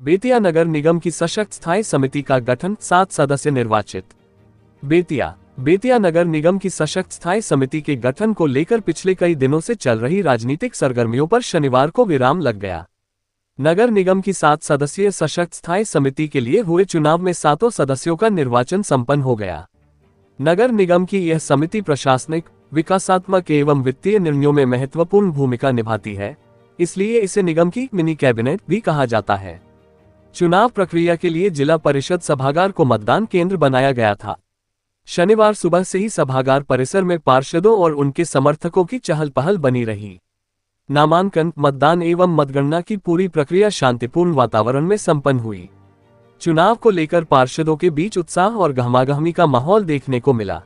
बेतिया नगर निगम की सशक्त स्थायी समिति का गठन, 7 सदस्य निर्वाचित। बेतिया नगर निगम की सशक्त स्थायी समिति के गठन को लेकर पिछले कई दिनों से चल रही राजनीतिक सरगर्मियों पर शनिवार को विराम लग गया। नगर निगम की 7 सदस्यीय सशक्त स्थायी समिति के लिए हुए चुनाव में 7 सदस्यों का निर्वाचन संपन्न हो गया। नगर निगम की यह समिति प्रशासनिक, विकासात्मक एवं वित्तीय निर्णयों में महत्वपूर्ण भूमिका निभाती है, इसलिए इसे निगम की मिनी कैबिनेट भी कहा जाता है। चुनाव प्रक्रिया के लिए जिला परिषद सभागार को मतदान केंद्र बनाया गया था। शनिवार सुबह से ही सभागार परिसर में पार्षदों और उनके समर्थकों की चहल पहल बनी रही। नामांकन, मतदान एवं मतगणना की पूरी प्रक्रिया शांतिपूर्ण वातावरण में संपन्न हुई। चुनाव को लेकर पार्षदों के बीच उत्साह और गहमागहमी का माहौल देखने को मिला।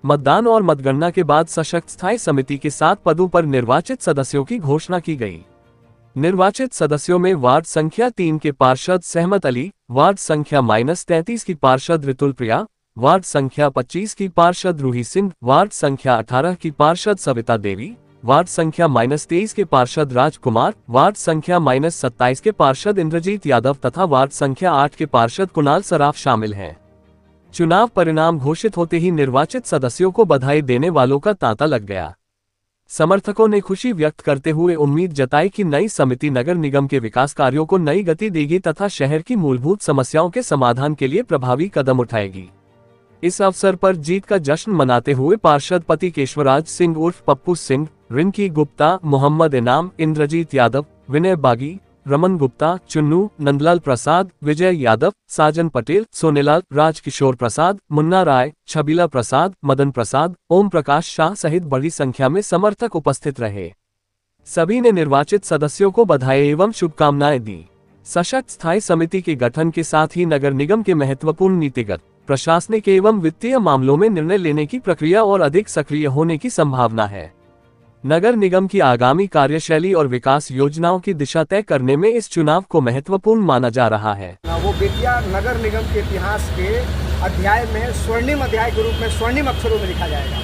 मतदान और मतगणना के बाद सशक्त स्थायी समिति के 7 पदों पर निर्वाचित सदस्यों की घोषणा की गई। निर्वाचित सदस्यों में वार्ड संख्या 3 के पार्षद सहमत अली, वार्ड संख्या -33 की पार्षद ऋतुल प्रिया, वार्ड संख्या 25 की पार्षद रूही सिंह, वार्ड संख्या 18 की पार्षद सविता देवी, वार्ड संख्या -23 के पार्षद राजकुमार, वार्ड संख्या -27 के पार्षद इंद्रजीत यादव तथा वार्ड संख्या 8 के पार्षद कुणाल सराफ शामिल हैं। चुनाव परिणाम घोषित होते ही निर्वाचित सदस्यों को बधाई देने वालों का तांता लग गया। समर्थकों ने खुशी व्यक्त करते हुए उम्मीद जताई कि नई समिति नगर निगम के विकास कार्यों को नई गति देगी तथा शहर की मूलभूत समस्याओं के समाधान के लिए प्रभावी कदम उठाएगी। इस अवसर पर जीत का जश्न मनाते हुए पार्षद पति केशवराज सिंह उर्फ पप्पू सिंह, रिंकी गुप्ता, मोहम्मद इनाम, इंद्रजीत यादव, विनय बागी, रमन गुप्ता, चुन्नू, नंदलाल प्रसाद, विजय यादव, साजन पटेल, सोनेलाल, राजकिशोर प्रसाद, मुन्ना राय, छबीला प्रसाद, मदन प्रसाद, ओम प्रकाश शाह सहित बड़ी संख्या में समर्थक उपस्थित रहे। सभी ने निर्वाचित सदस्यों को बधाई एवं शुभकामनाएं दी। सशक्त स्थायी समिति के गठन के साथ ही नगर निगम के महत्वपूर्ण नीतिगत, प्रशासनिक एवं वित्तीय मामलों में निर्णय लेने की प्रक्रिया और अधिक सक्रिय होने की संभावना है। नगर निगम की आगामी कार्यशैली और विकास योजनाओं की दिशा तय करने में इस चुनाव को महत्वपूर्ण माना जा रहा है। वो बेतिया नगर निगम के इतिहास के अध्याय में स्वर्णिम अध्याय के रूप में स्वर्णिम अक्षरों में लिखा जाएगा।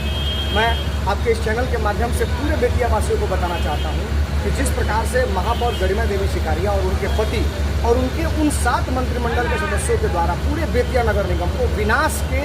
मैं आपके इस चैनल के माध्यम से पूरे बेतिया वासियों को बताना चाहता हूँ कि जिस प्रकार से महापौर गरिमा देवी सिकारिया और उनके पति और उनके उन 7 मंत्रिमंडल के सदस्यों के द्वारा पूरे बेतिया नगर निगम को विनाश के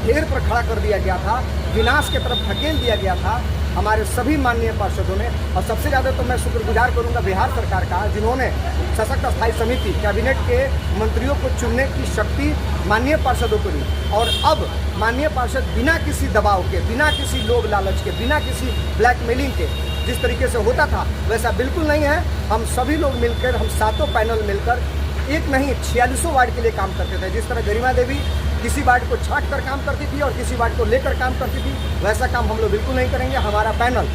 ढेर पर खड़ा कर दिया गया था, विनाश की तरफ धकेल दिया गया था हमारे सभी माननीय पार्षदों ने। और सबसे ज़्यादा तो मैं शुक्रगुजार करूंगा बिहार सरकार का, जिन्होंने सशक्त स्थायी समिति कैबिनेट के मंत्रियों को चुनने की शक्ति माननीय पार्षदों को दी। और अब माननीय पार्षद बिना किसी दबाव के, बिना किसी लोभ लालच के, बिना किसी ब्लैकमेलिंग के जिस तरीके से होता था वैसा बिल्कुल नहीं है। हम सभी लोग मिलकर, हम 7 पैनल मिलकर एक नहीं 46 वार्ड के लिए काम करते थे। जिस तरह गरिमा देवी किसी वार्ड को छांट कर काम करती थी और किसी वार्ड को लेकर काम करती थी, वैसा काम हम लोग बिल्कुल नहीं करेंगे। हमारा पैनल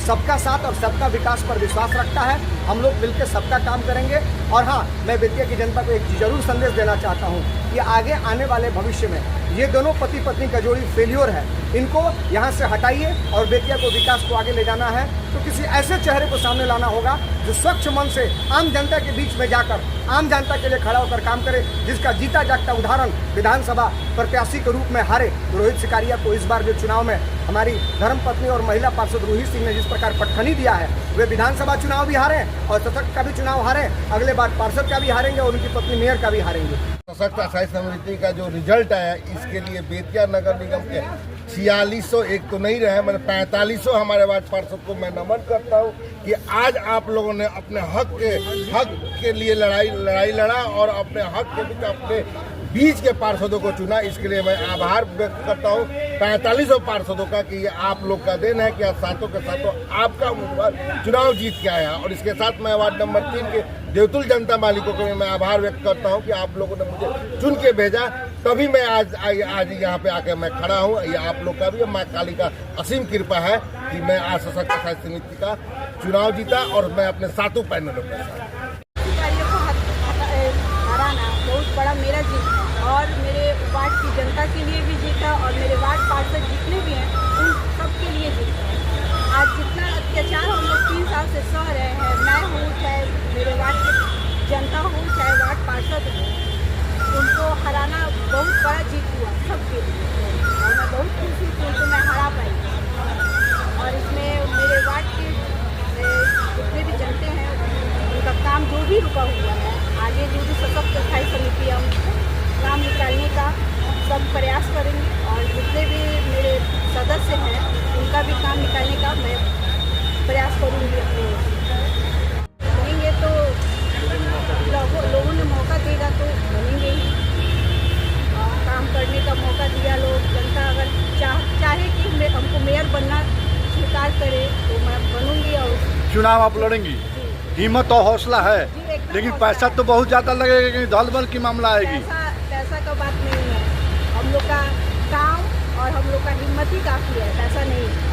सबका साथ और सबका विकास पर विश्वास रखता है। हम लोग मिलकर सबका काम करेंगे। और हाँ, मैं बेतिया की जनता को एक जरूर संदेश देना चाहता हूँ कि आगे आने वाले भविष्य में ये दोनों पति पत्नी का जोड़ी फेल्योर है, इनको यहाँ से हटाइए और बेतिया को विकास को आगे ले जाना है तो किसी ऐसे चेहरे को सामने लाना होगा जो स्वच्छ मन से आम जनता के बीच में जाकर आम जनता के लिए खड़ा होकर काम करे, जिसका जीता जागता उदाहरण विधानसभा प्रत्याशी के रूप में हारे रोहित सिकारिया को इस बार जो चुनाव में हमारी धर्मपत्नी और महिला पार्षद रूही सिंह ने जिस प्रकार पटखनी दिया है, वे विधानसभा चुनाव भी हारे और सशक्त का भी चुनाव हारे, अगले बार पार्षद का भी हारेंगे और उनकी पत्नी मेयर का भी हारेंगे। सशक्त स्थायी समिति का जो रिजल्ट आया, इसके लिए बेतिया नगर निगम के 4600 एक तो नहीं रहे, मैंने 4500 हमारे वार्ड पार्षद को मैं नमन करता हूँ कि आज आप लोगों ने अपने हक के लिए लड़ाई लड़ा और अपने हक के बीच अपने बीच के पार्षदों को चुना। इसके लिए मैं आभार व्यक्त करता हूँ 4500 पार्षदों का कि ये आप लोग का देन है कि आज 7 के 7 आपका उम्मीदवार चुनाव जीत के आया। और इसके साथ मैं वार्ड नंबर 3 के देवतुल जनता मालिकों को मैं आभार व्यक्त करता हूँ कि आप लोगों ने मुझे चुन के भेजा, तभी मैं आज यहाँ पे आके मैं खड़ा हूँ। ये आप लोग का भी माँ काली का असीम कृपा है कि मैं आज सशक्त स्थायी समिति का चुनाव जीता और मैं अपने 7 पैनलों के साथ बहुत बड़ा मेरा जीत और मेरे वार्ड की जनता के लिए भी जीता और मेरे वार्ड पार्षद जितने भी हैं उन सब के लिए जीता। आज जितना अत्याचार हम लोग 3 साल से सह रहे हैं, मैं हूँ चाहे मेरे वार्ड की जनता हूँ चाहे वार्ड पार्षद हूँ, उनको हराना बहुत बड़ा जीत हुआ सबके लिए और मैं बहुत खुश हूँ कि उनको मैं हरा पाई। और इसमें मेरे वार्ड के जितने भी जनते हैं उनका का भी काम निकालने का मैं प्रयास करूँगी अपने ओर से। बनेंगे तो लोगों ने मौका देगा तो बनेंगे ही। काम करने का मौका दिया लोग, जनता अगर चाहे कि हमको मेयर बनना स्वीकार करे तो मैं बनूंगी। और चुनाव आप लड़ेंगी, हिम्मत और हौसला है, लेकिन पैसा तो बहुत ज़्यादा लगेगा कि दल बल की मामला आएगी। पैसा का बात नहीं है, हम लोग का काम और हम लोग का हिम्मत ही काफ़ी है, पैसा नहीं।